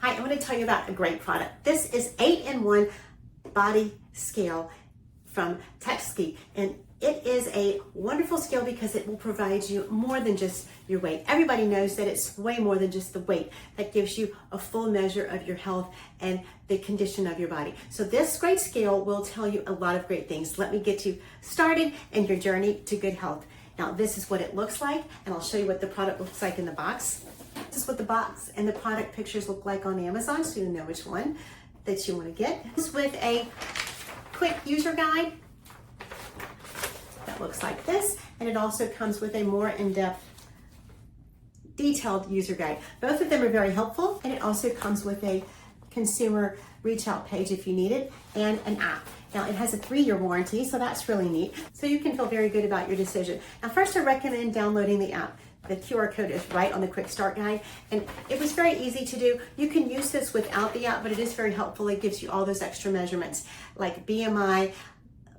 Hi, I'm going to tell you about a great product. This is 8-in-1 body scale from Tychesy, and it is a wonderful scale because it will provide you more than just your weight. Everybody knows that it's way more than just the weight that gives you a full measure of your health and the condition of your body. So this great scale will tell you a lot of great things. Let me get you started in your journey to good health. Now, this is what it looks like, and I'll show you what the product looks like in the box. This is what the box and the product pictures look like on Amazon, so you know which one that you want to get. This is with a quick user guide that looks like this, and it also comes with a more in-depth, detailed user guide. Both of them are very helpful, and it also comes with a consumer reach out page if you need it, and an app. Now, it has a 3-year warranty, so that's really neat. So you can feel very good about your decision. Now, first, I recommend downloading the app. The QR code is right on the quick start guide, and it was very easy to do. You can use this without the app, but it is very helpful. It gives you all those extra measurements like BMI,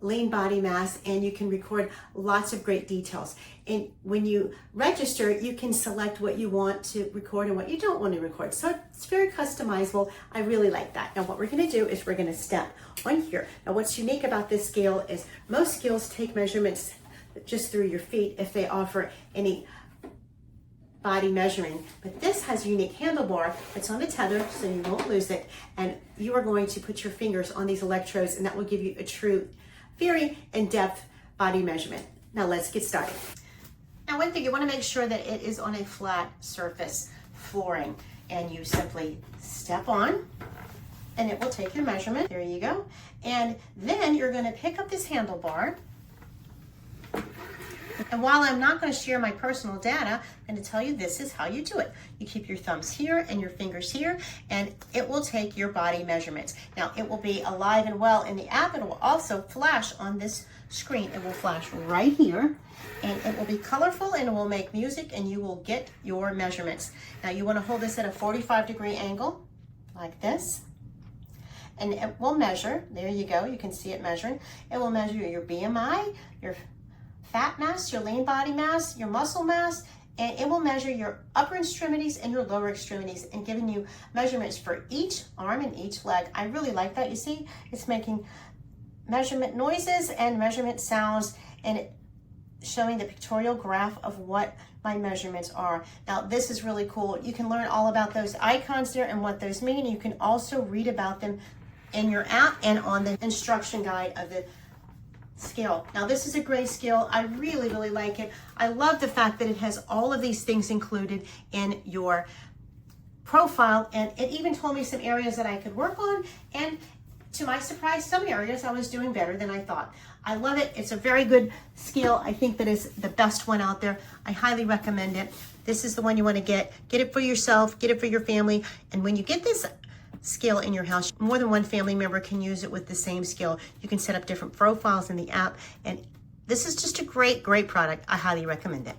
lean body mass, and you can record lots of great details. And when you register, you can select what you want to record and what you don't want to record. So it's very customizable. I really like that. Now what we're going to do is we're going to step on here. Now what's unique about this scale is most scales take measurements just through your feet if they offer any body measuring, but this has a unique handlebar that's on a tether so you won't lose it, and you are going to put your fingers on these electrodes, and that will give you a true, very in-depth body measurement. Now let's get started. Now one thing, you want to make sure that it is on a flat surface flooring, and you simply step on and it will take your measurement. There you go. And then you're going to pick up this handlebar. And while I'm not going to share my personal data, I'm going to tell you this is how you do it. You keep your thumbs here and your fingers here, and it will take your body measurements. Now, it will be alive and well in the app. It will also flash on this screen. It will flash right here, and it will be colorful, and it will make music, and you will get your measurements. Now, you want to hold this at a 45-degree angle, like this. And it will measure. There you go. You can see it measuring. It will measure your BMI, your fat mass, your lean body mass, your muscle mass, and it will measure your upper extremities and your lower extremities and giving you measurements for each arm and each leg. I really like that. You see, it's making measurement noises and measurement sounds, and it showing the pictorial graph of what my measurements are. Now, this is really cool. You can learn all about those icons there and what those mean. You can also read about them in your app and on the instruction guide of the scale. Now this is a great scale. I really, really like it. I love the fact that it has all of these things included in your profile, and it even told me some areas that I could work on, and to my surprise, some areas I was doing better than I thought. I love it. It's a very good scale. I think that is the best one out there. I highly recommend it. This is the one you want to get. Get it for yourself, get it for your family, and when you get this scale in your house, more than one family member can use it with the same scale. You can set up different profiles in the app, and this is just a great, great product. I highly recommend it.